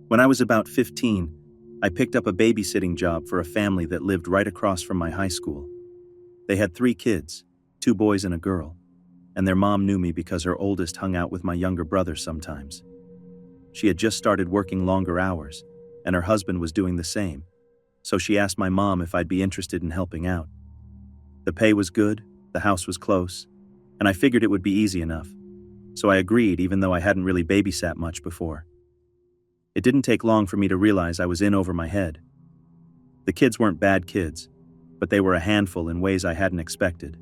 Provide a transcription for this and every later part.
When I was about 15, I picked up a babysitting job for a family that lived right across from my high school. They had 3 kids, 2 boys and a girl, and their mom knew me because her oldest hung out with my younger brother sometimes. She had just started working longer hours, and her husband was doing the same, so she asked my mom if I'd be interested in helping out. The pay was good, the house was close, and I figured it would be easy enough, so I agreed even though I hadn't really babysat much before. It didn't take long for me to realize I was in over my head. The kids weren't bad kids, but they were a handful in ways I hadn't expected.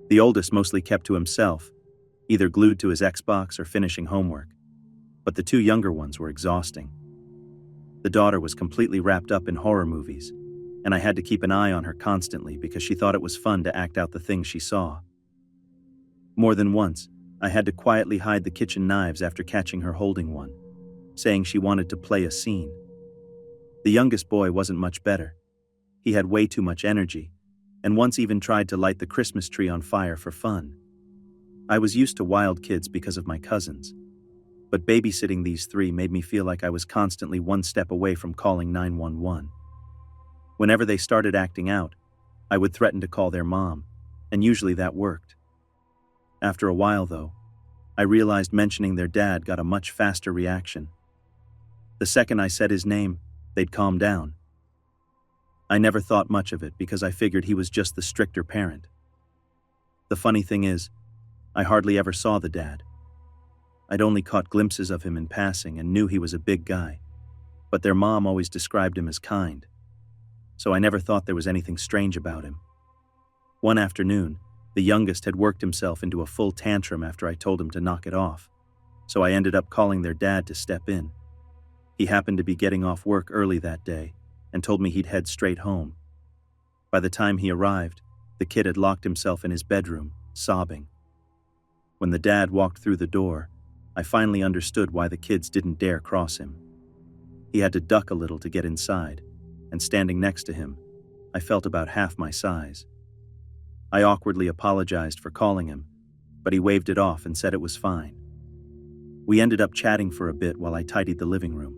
The oldest mostly kept to himself, either glued to his Xbox or finishing homework, but the 2 younger ones were exhausting. The daughter was completely wrapped up in horror movies, and I had to keep an eye on her constantly because she thought it was fun to act out the things she saw. More than once, I had to quietly hide the kitchen knives after catching her holding one, saying she wanted to play a scene. The youngest boy wasn't much better. He had way too much energy, and once even tried to light the Christmas tree on fire for fun. I was used to wild kids because of my cousins, but babysitting these 3 made me feel like I was constantly one step away from calling 911. Whenever they started acting out, I would threaten to call their mom, and usually that worked. After a while, though, I realized mentioning their dad got a much faster reaction. The second I said his name, they'd calm down. I never thought much of it because I figured he was just the stricter parent. The funny thing is, I hardly ever saw the dad. I'd only caught glimpses of him in passing and knew he was a big guy, but their mom always described him as kind, so I never thought there was anything strange about him. One afternoon, the youngest had worked himself into a full tantrum after I told him to knock it off, so I ended up calling their dad to step in. He happened to be getting off work early that day and told me he'd head straight home. By the time he arrived, the kid had locked himself in his bedroom, sobbing. When the dad walked through the door, I finally understood why the kids didn't dare cross him. He had to duck a little to get inside, and standing next to him, I felt about half my size. I awkwardly apologized for calling him, but he waved it off and said it was fine. We ended up chatting for a bit while I tidied the living room.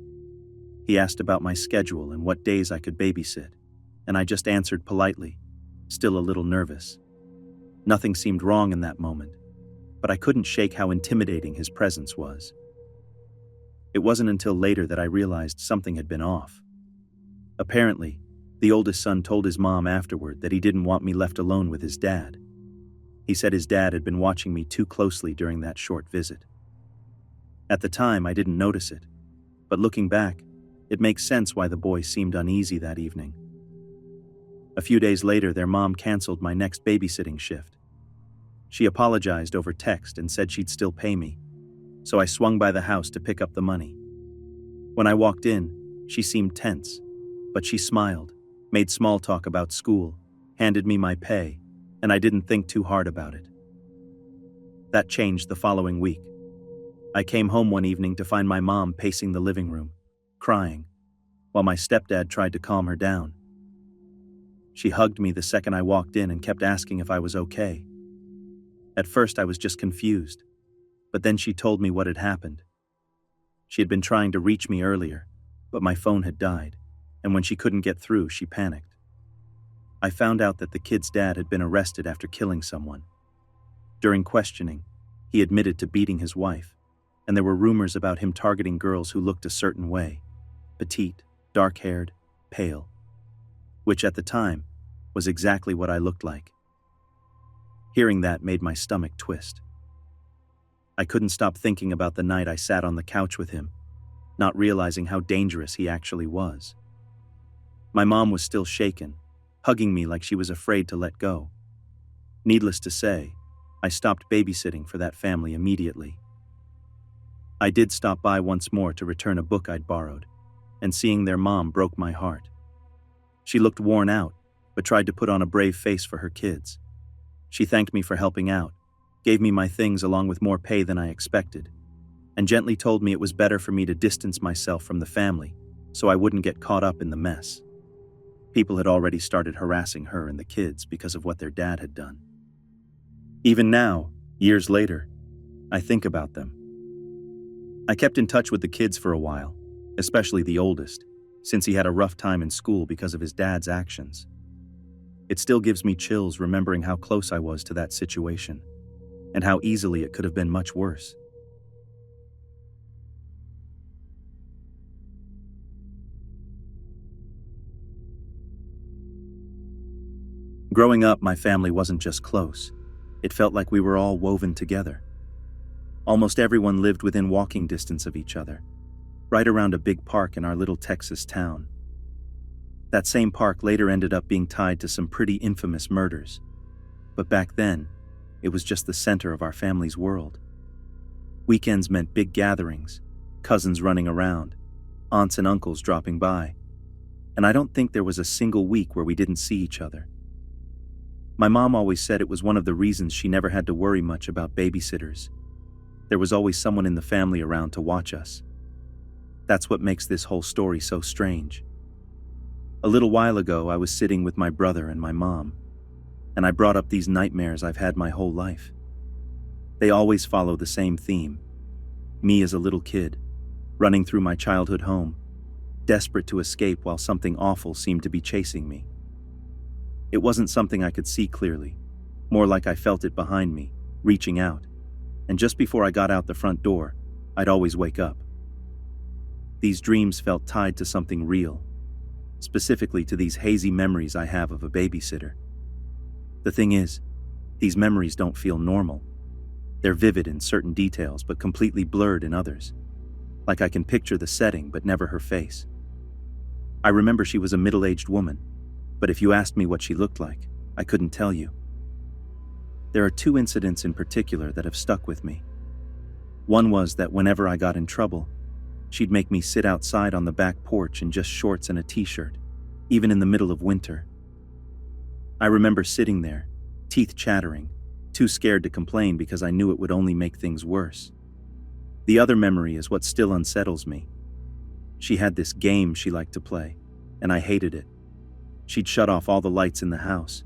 He asked about my schedule and what days I could babysit, and I just answered politely, still a little nervous. Nothing seemed wrong in that moment, but I couldn't shake how intimidating his presence was. It wasn't until later that I realized something had been off. Apparently, the oldest son told his mom afterward that he didn't want me left alone with his dad. He said his dad had been watching me too closely during that short visit. At the time, I didn't notice it, but looking back, it makes sense why the boy seemed uneasy that evening. A few days later, their mom canceled my next babysitting shift. She apologized over text and said she'd still pay me, so I swung by the house to pick up the money. When I walked in, she seemed tense, but she smiled, made small talk about school, handed me my pay, and I didn't think too hard about it. That changed the following week. I came home one evening to find my mom pacing the living room, crying, while my stepdad tried to calm her down. She hugged me the second I walked in and kept asking if I was okay. At first I was just confused, but then she told me what had happened. She had been trying to reach me earlier, but my phone had died, and when she couldn't get through, she panicked. I found out that the kid's dad had been arrested after killing someone. During questioning, he admitted to beating his wife, and there were rumors about him targeting girls who looked a certain way, petite, dark-haired, pale, which at the time was exactly what I looked like. Hearing that made my stomach twist. I couldn't stop thinking about the night I sat on the couch with him, not realizing how dangerous he actually was. My mom was still shaken, hugging me like she was afraid to let go. Needless to say, I stopped babysitting for that family immediately. I did stop by once more to return a book I'd borrowed, and seeing their mom broke my heart. She looked worn out, but tried to put on a brave face for her kids. She thanked me for helping out, gave me my things along with more pay than I expected, and gently told me it was better for me to distance myself from the family so I wouldn't get caught up in the mess. People had already started harassing her and the kids because of what their dad had done. Even now, years later, I think about them. I kept in touch with the kids for a while, especially the oldest, since he had a rough time in school because of his dad's actions. It still gives me chills remembering how close I was to that situation, and how easily it could have been much worse. Growing up, my family wasn't just close. It felt like we were all woven together. Almost everyone lived within walking distance of each other, right around a big park in our little Texas town. That same park later ended up being tied to some pretty infamous murders. But back then, it was just the center of our family's world. Weekends meant big gatherings, cousins running around, aunts and uncles dropping by, and I don't think there was a single week where we didn't see each other. My mom always said it was one of the reasons she never had to worry much about babysitters. There was always someone in the family around to watch us. That's what makes this whole story so strange. A little while ago, I was sitting with my brother and my mom, and I brought up these nightmares I've had my whole life. They always follow the same theme. Me as a little kid, running through my childhood home, desperate to escape while something awful seemed to be chasing me. It wasn't something I could see clearly, more like I felt it behind me, reaching out, and just before I got out the front door, I'd always wake up. These dreams felt tied to something real, specifically to these hazy memories I have of a babysitter. The thing is, these memories don't feel normal. They're vivid in certain details, but completely blurred in others. Like I can picture the setting, but never her face. I remember she was a middle-aged woman, but if you asked me what she looked like, I couldn't tell you. There are two incidents in particular that have stuck with me. One was that whenever I got in trouble, she'd make me sit outside on the back porch in just shorts and a t-shirt, even in the middle of winter. I remember sitting there, teeth chattering, too scared to complain because I knew it would only make things worse. The other memory is what still unsettles me. She had this game she liked to play, and I hated it. She'd shut off all the lights in the house,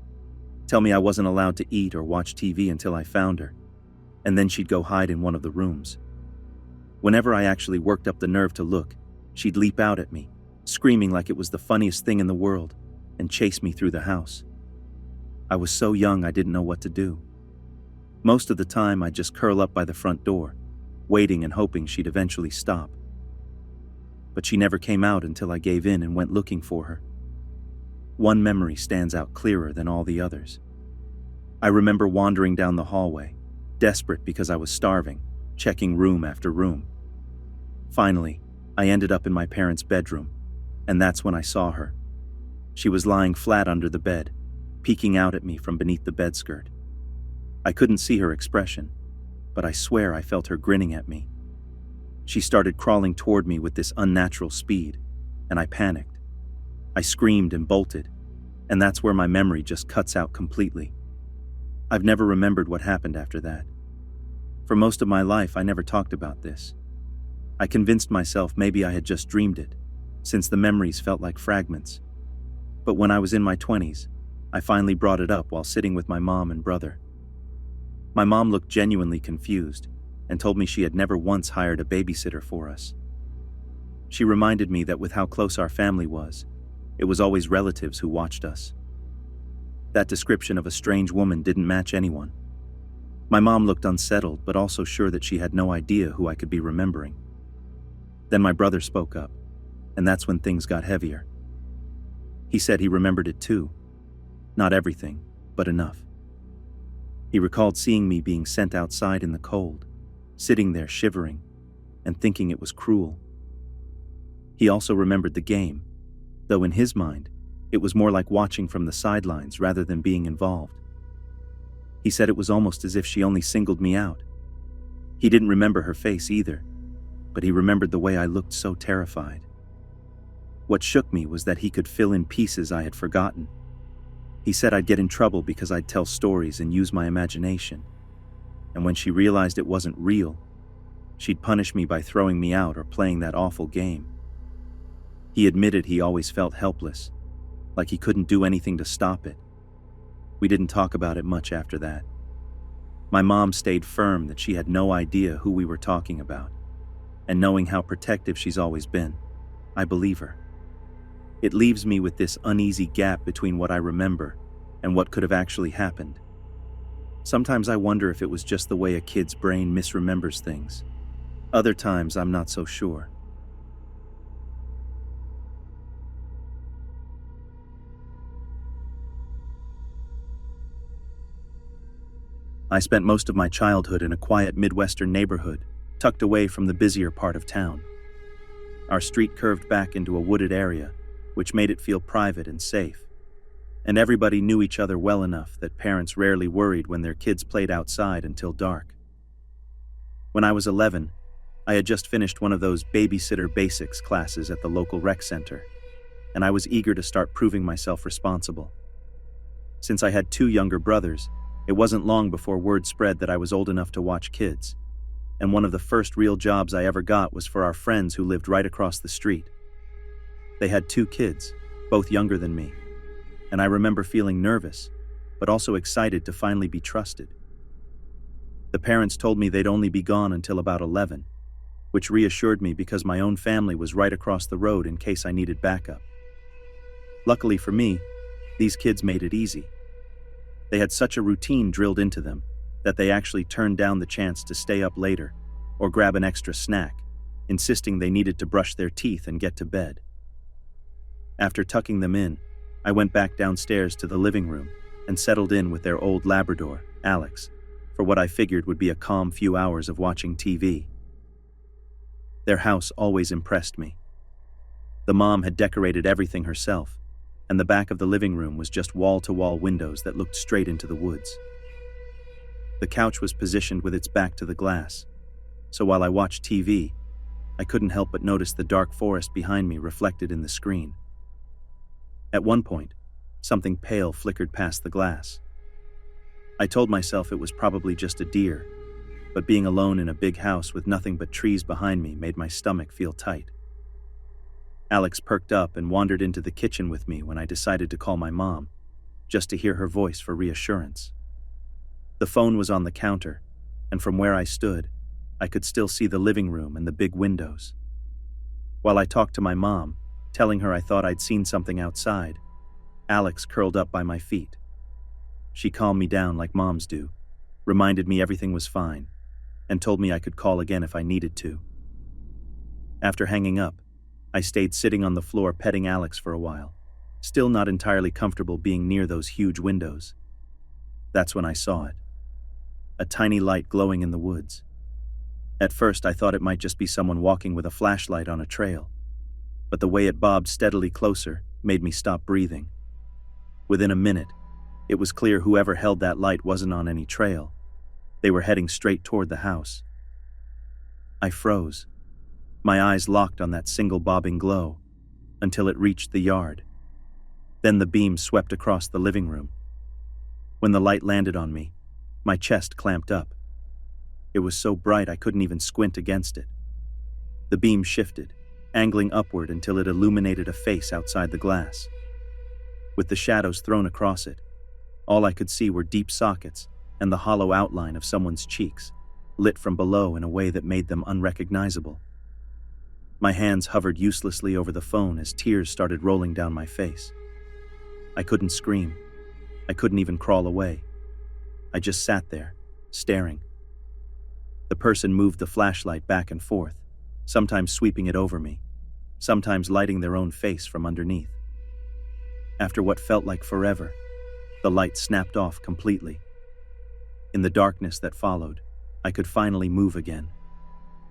tell me I wasn't allowed to eat or watch TV until I found her, and then she'd go hide in one of the rooms. Whenever I actually worked up the nerve to look, she'd leap out at me, screaming like it was the funniest thing in the world, and chase me through the house. I was so young I didn't know what to do. Most of the time I'd just curl up by the front door, waiting and hoping she'd eventually stop. But she never came out until I gave in and went looking for her. One memory stands out clearer than all the others. I remember wandering down the hallway, desperate because I was starving, checking room after room. Finally, I ended up in my parents' bedroom, and that's when I saw her. She was lying flat under the bed, peeking out at me from beneath the bedskirt. I couldn't see her expression, but I swear I felt her grinning at me. She started crawling toward me with this unnatural speed, and I panicked. I screamed and bolted, and that's where my memory just cuts out completely. I've never remembered what happened after that. For most of my life, I never talked about this. I convinced myself maybe I had just dreamed it, since the memories felt like fragments. But when I was in my 20s, I finally brought it up while sitting with my mom and brother. My mom looked genuinely confused and told me she had never once hired a babysitter for us. She reminded me that with how close our family was, it was always relatives who watched us. That description of a strange woman didn't match anyone. My mom looked unsettled, but also sure that she had no idea who I could be remembering. Then my brother spoke up, and that's when things got heavier. He said he remembered it too. Not everything, but enough. He recalled seeing me being sent outside in the cold, sitting there shivering, and thinking it was cruel. He also remembered the game, though in his mind, it was more like watching from the sidelines rather than being involved. He said it was almost as if she only singled me out. He didn't remember her face either, but he remembered the way I looked so terrified. What shook me was that he could fill in pieces I had forgotten. He said I'd get in trouble because I'd tell stories and use my imagination, and when she realized it wasn't real, she'd punish me by throwing me out or playing that awful game. He admitted he always felt helpless, like he couldn't do anything to stop it. We didn't talk about it much after that. My mom stayed firm that she had no idea who we were talking about, and knowing how protective she's always been, I believe her. It leaves me with this uneasy gap between what I remember and what could have actually happened. Sometimes I wonder if it was just the way a kid's brain misremembers things. Other times, I'm not so sure. I spent most of my childhood in a quiet Midwestern neighborhood, tucked away from the busier part of town. Our street curved back into a wooded area, which made it feel private and safe. And everybody knew each other well enough that parents rarely worried when their kids played outside until dark. When I was 11, I had just finished one of those babysitter basics classes at the local rec center, and I was eager to start proving myself responsible. Since I had 2 younger brothers, it wasn't long before word spread that I was old enough to watch kids, and one of the first real jobs I ever got was for our friends who lived right across the street. They had 2 kids, both younger than me, and I remember feeling nervous, but also excited to finally be trusted. The parents told me they'd only be gone until about 11, which reassured me because my own family was right across the road in case I needed backup. Luckily for me, these kids made it easy. They had such a routine drilled into them that they actually turned down the chance to stay up later or grab an extra snack, insisting they needed to brush their teeth and get to bed. After tucking them in, I went back downstairs to the living room and settled in with their old Labrador, Alex, for what I figured would be a calm few hours of watching TV. Their house always impressed me. The mom had decorated everything herself, and the back of the living room was just wall-to-wall windows that looked straight into the woods. The couch was positioned with its back to the glass, so while I watched TV, I couldn't help but notice the dark forest behind me reflected in the screen. At one point, something pale flickered past the glass. I told myself it was probably just a deer, but being alone in a big house with nothing but trees behind me made my stomach feel tight. Alex perked up and wandered into the kitchen with me when I decided to call my mom, just to hear her voice for reassurance. The phone was on the counter, and from where I stood, I could still see the living room and the big windows. While I talked to my mom, telling her I thought I'd seen something outside, Alex curled up by my feet. She calmed me down like moms do, reminded me everything was fine, and told me I could call again if I needed to. After hanging up, I stayed sitting on the floor petting Alex for a while, still not entirely comfortable being near those huge windows. That's when I saw it. A tiny light glowing in the woods. At first I thought it might just be someone walking with a flashlight on a trail, but the way it bobbed steadily closer made me stop breathing. Within a minute, it was clear whoever held that light wasn't on any trail. They were heading straight toward the house. I froze, my eyes locked on that single bobbing glow, until it reached the yard. Then the beam swept across the living room. When the light landed on me, my chest clamped up. It was so bright I couldn't even squint against it. The beam shifted, angling upward until it illuminated a face outside the glass. With the shadows thrown across it, all I could see were deep sockets and the hollow outline of someone's cheeks, lit from below in a way that made them unrecognizable. My hands hovered uselessly over the phone as tears started rolling down my face. I couldn't scream. I couldn't even crawl away. I just sat there, staring. The person moved the flashlight back and forth, sometimes sweeping it over me, sometimes lighting their own face from underneath. After what felt like forever, the light snapped off completely. In the darkness that followed, I could finally move again.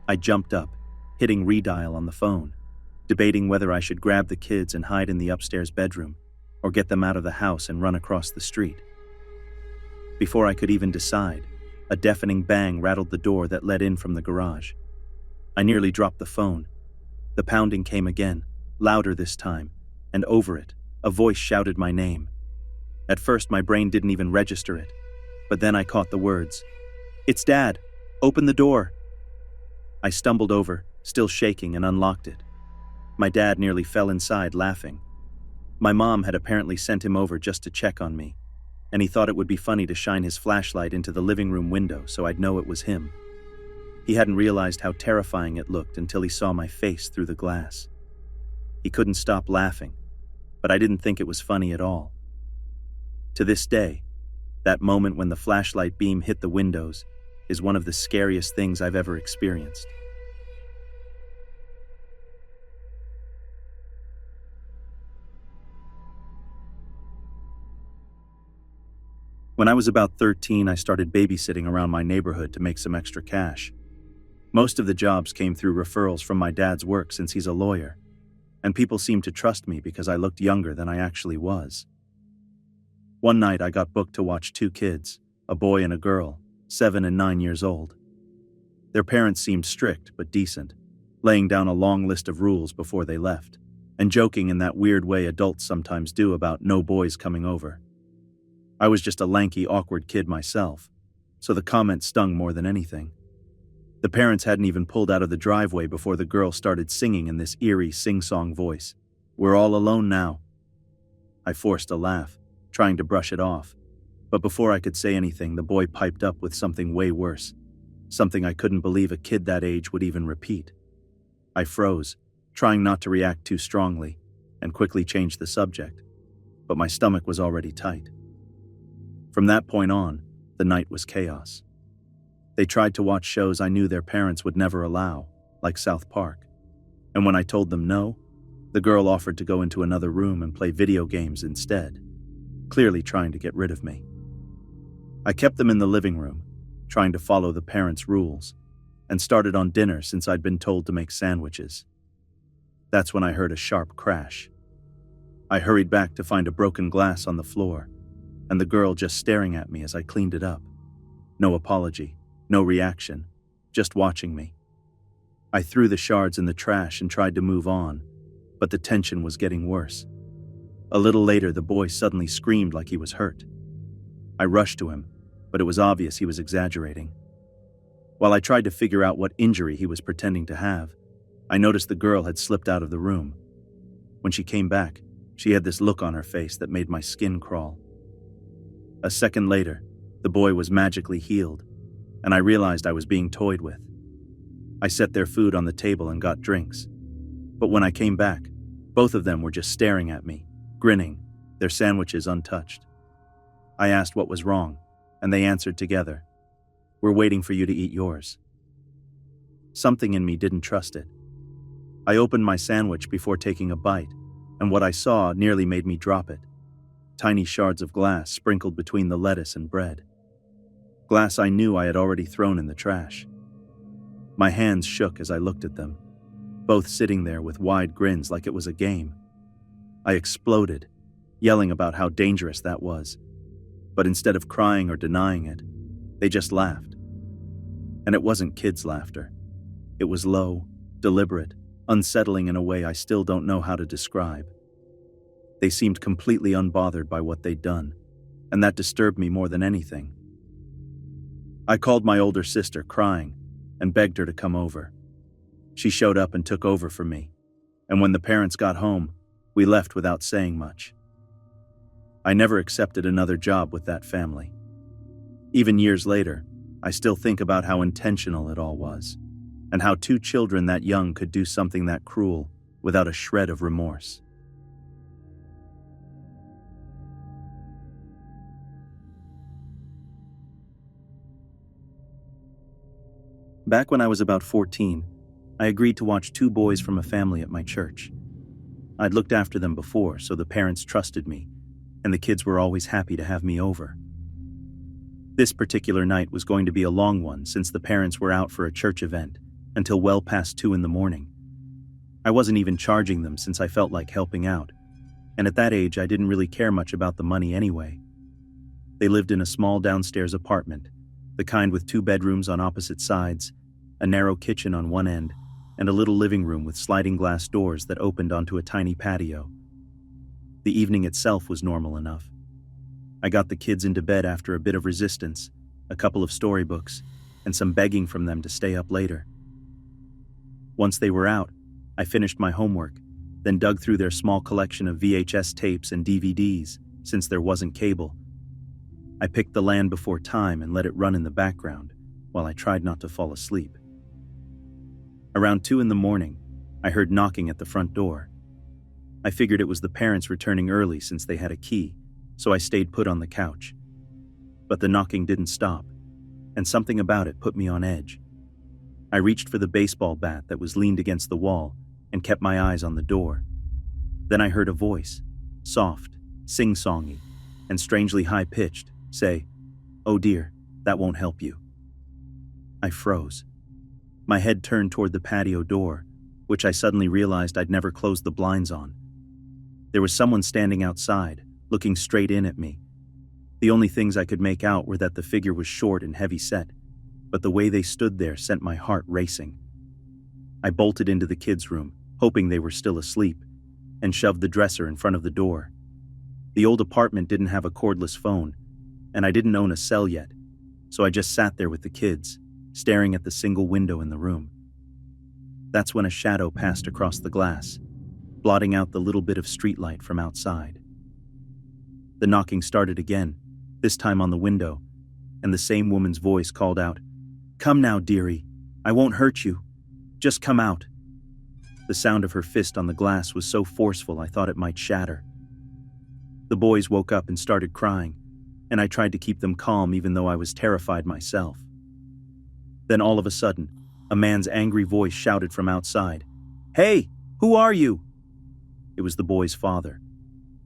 I jumped up, hitting redial on the phone, debating whether I should grab the kids and hide in the upstairs bedroom, or get them out of the house and run across the street. Before I could even decide, a deafening bang rattled the door that led in from the garage. I nearly dropped the phone. The pounding came again, louder this time, and over it, a voice shouted my name. At first, my brain didn't even register it, but then I caught the words. "It's Dad! Open the door!" I stumbled over, still shaking, and unlocked it. My dad nearly fell inside, laughing. My mom had apparently sent him over just to check on me, and he thought it would be funny to shine his flashlight into the living room window so I'd know it was him. He hadn't realized how terrifying it looked until he saw my face through the glass. He couldn't stop laughing, but I didn't think it was funny at all. To this day, that moment when the flashlight beam hit the windows is one of the scariest things I've ever experienced. When I was about 13, I started babysitting around my neighborhood to make some extra cash. Most of the jobs came through referrals from my dad's work since he's a lawyer, and people seemed to trust me because I looked younger than I actually was. One night I got booked to watch two kids, a boy and a girl, 7 and 9 years old. Their parents seemed strict but decent, laying down a long list of rules before they left, and joking in that weird way adults sometimes do about no boys coming over. I was just a lanky, awkward kid myself, so the comment stung more than anything. The parents hadn't even pulled out of the driveway before the girl started singing in this eerie sing-song voice. "We're all alone now." I forced a laugh, trying to brush it off, but before I could say anything, the boy piped up with something way worse, something I couldn't believe a kid that age would even repeat. I froze, trying not to react too strongly, and quickly changed the subject, but my stomach was already tight. From that point on, the night was chaos. They tried to watch shows I knew their parents would never allow, like South Park. And when I told them no, the girl offered to go into another room and play video games instead, clearly trying to get rid of me. I kept them in the living room, trying to follow the parents' rules, and started on dinner since I'd been told to make sandwiches. That's when I heard a sharp crash. I hurried back to find a broken glass on the floor, and the girl just staring at me as I cleaned it up. No apology, no reaction, just watching me. I threw the shards in the trash and tried to move on, but the tension was getting worse. A little later, the boy suddenly screamed like he was hurt. I rushed to him, but it was obvious he was exaggerating. While I tried to figure out what injury he was pretending to have, I noticed the girl had slipped out of the room. When she came back, she had this look on her face that made my skin crawl. A second later, the boy was magically healed, and I realized I was being toyed with. I set their food on the table and got drinks. But when I came back, both of them were just staring at me, grinning, their sandwiches untouched. I asked what was wrong, and they answered together, "We're waiting for you to eat yours." Something in me didn't trust it. I opened my sandwich before taking a bite, and what I saw nearly made me drop it. Tiny shards of glass sprinkled between the lettuce and bread. Glass I knew I had already thrown in the trash. My hands shook as I looked at them, both sitting there with wide grins like it was a game. I exploded, yelling about how dangerous that was, but instead of crying or denying it, they just laughed. And it wasn't kids' laughter. It was low, deliberate, unsettling in a way I still don't know how to describe. They seemed completely unbothered by what they'd done, and that disturbed me more than anything. I called my older sister, crying, and begged her to come over. She showed up and took over for me, and when the parents got home, we left without saying much. I never accepted another job with that family. Even years later, I still think about how intentional it all was, and how two children that young could do something that cruel without a shred of remorse. Back when I was about 14, I agreed to watch two boys from a family at my church. I'd looked after them before, so the parents trusted me, and the kids were always happy to have me over. This particular night was going to be a long one since the parents were out for a church event until well past 2 in the morning. I wasn't even charging them since I felt like helping out, and at that age I didn't really care much about the money anyway. They lived in a small downstairs apartment, the kind with 2 bedrooms on opposite sides, a narrow kitchen on one end, and a little living room with sliding glass doors that opened onto a tiny patio. The evening itself was normal enough. I got the kids into bed after a bit of resistance, a couple of storybooks, and some begging from them to stay up later. Once they were out, I finished my homework, then dug through their small collection of VHS tapes and DVDs, since there wasn't cable. I picked The Land Before Time and let it run in the background, while I tried not to fall asleep. Around 2 in the morning, I heard knocking at the front door. I figured it was the parents returning early since they had a key, so I stayed put on the couch. But the knocking didn't stop, and something about it put me on edge. I reached for the baseball bat that was leaned against the wall and kept my eyes on the door. Then I heard a voice, soft, sing-songy, and strangely high-pitched, say, "Oh dear, that won't help you." I froze. My head turned toward the patio door, which I suddenly realized I'd never closed the blinds on. There was someone standing outside, looking straight in at me. The only things I could make out were that the figure was short and heavy-set, but the way they stood there sent my heart racing. I bolted into the kids' room, hoping they were still asleep, and shoved the dresser in front of the door. The old apartment didn't have a cordless phone, and I didn't own a cell yet, so I just sat there with the kids, staring at the single window in the room. That's when a shadow passed across the glass, blotting out the little bit of streetlight from outside. The knocking started again, this time on the window, and the same woman's voice called out, "Come now, dearie. I won't hurt you. Just come out." The sound of her fist on the glass was so forceful I thought it might shatter. The boys woke up and started crying, and I tried to keep them calm even though I was terrified myself. Then all of a sudden, a man's angry voice shouted from outside, "Hey, who are you?" It was the boy's father.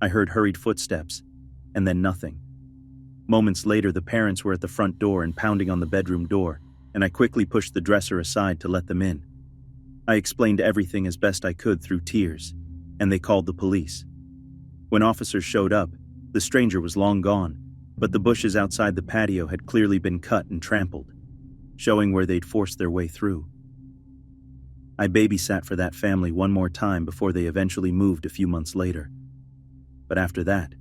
I heard hurried footsteps, and then nothing. Moments later, the parents were at the front door and pounding on the bedroom door, and I quickly pushed the dresser aside to let them in. I explained everything as best I could through tears, and they called the police. When officers showed up, the stranger was long gone, but the bushes outside the patio had clearly been cut and trampled, showing where they'd forced their way through. I babysat for that family one more time before they eventually moved a few months later. But after that,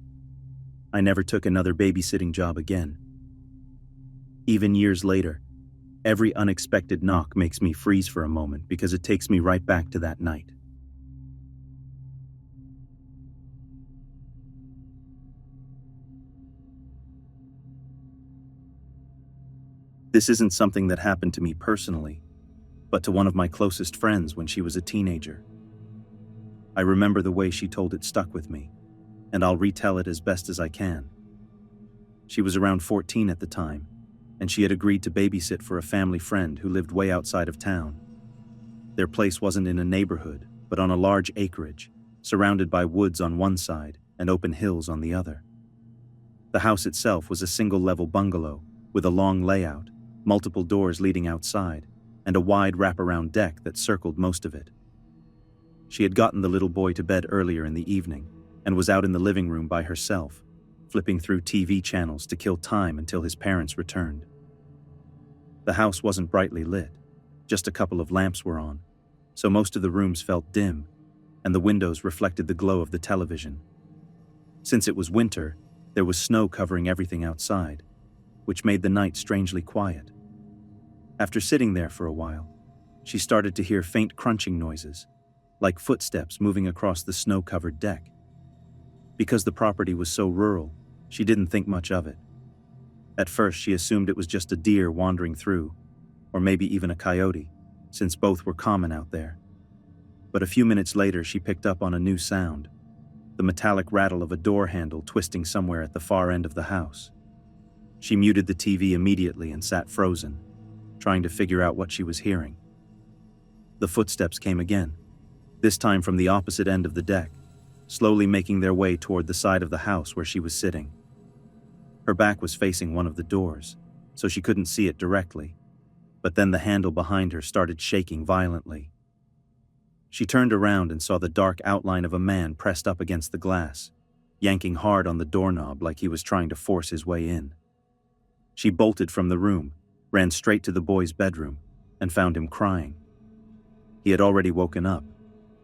I never took another babysitting job again. Even years later, every unexpected knock makes me freeze for a moment because it takes me right back to that night. This isn't something that happened to me personally, but to one of my closest friends when she was a teenager. I remember the way she told it stuck with me, and I'll retell it as best as I can. She was around 14 at the time, and she had agreed to babysit for a family friend who lived way outside of town. Their place wasn't in a neighborhood, but on a large acreage, surrounded by woods on one side and open hills on the other. The house itself was a single-level bungalow with a long layout, multiple doors leading outside, and a wide wraparound deck that circled most of it. She had gotten the little boy to bed earlier in the evening and was out in the living room by herself, flipping through TV channels to kill time until his parents returned. The house wasn't brightly lit, just a couple of lamps were on, so most of the rooms felt dim, and the windows reflected the glow of the television. Since it was winter, there was snow covering everything outside, which made the night strangely quiet. After sitting there for a while, she started to hear faint crunching noises, like footsteps moving across the snow-covered deck. Because the property was so rural, she didn't think much of it. At first, she assumed it was just a deer wandering through, or maybe even a coyote, since both were common out there. But a few minutes later, she picked up on a new sound, the metallic rattle of a door handle twisting somewhere at the far end of the house. She muted the TV immediately and sat frozen, trying to figure out what she was hearing. The footsteps came again, this time from the opposite end of the deck, slowly making their way toward the side of the house where she was sitting. Her back was facing one of the doors, so she couldn't see it directly, but then the handle behind her started shaking violently. She turned around and saw the dark outline of a man pressed up against the glass, yanking hard on the doorknob like he was trying to force his way in. She bolted from the room, ran straight to the boy's bedroom, and found him crying. He had already woken up,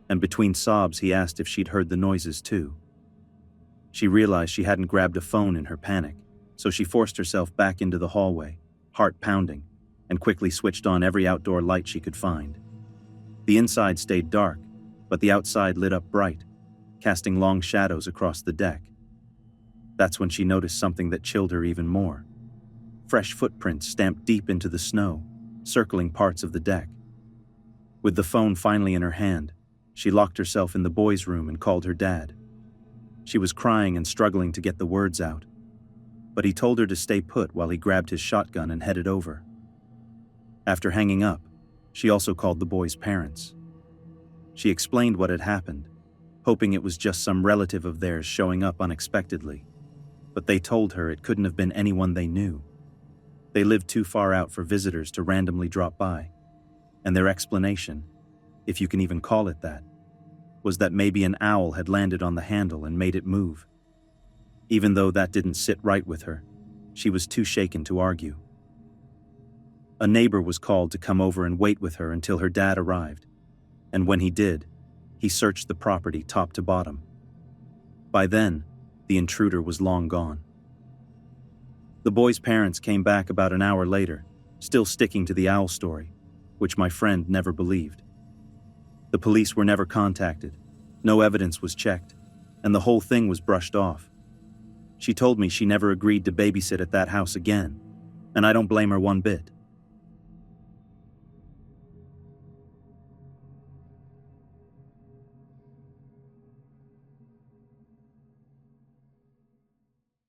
and between sobs he asked if she'd heard the noises too. She realized she hadn't grabbed a phone in her panic, so she forced herself back into the hallway, heart pounding, and quickly switched on every outdoor light she could find. The inside stayed dark, but the outside lit up bright, casting long shadows across the deck. That's when she noticed something that chilled her even more. Fresh footprints stamped deep into the snow, circling parts of the deck. With the phone finally in her hand, She locked herself in the boys' room and called her dad. She was crying and struggling to get the words out, but he told her to stay put while he grabbed his shotgun and headed over. After hanging up, she also called the boys' parents. She explained what had happened, hoping it was just some relative of theirs showing up unexpectedly, but they told her it couldn't have been anyone they knew. They lived too far out for visitors to randomly drop by, and their explanation, if you can even call it that, was that maybe an owl had landed on the handle and made it move. Even though that didn't sit right with her, she was too shaken to argue. A neighbor was called to come over and wait with her until her dad arrived, and when he did, he searched the property top to bottom. By then, the intruder was long gone. The boys' parents came back about an hour later, still sticking to the owl story, which my friend never believed. The police were never contacted, no evidence was checked, and the whole thing was brushed off. She told me she never agreed to babysit at that house again, and I don't blame her one bit.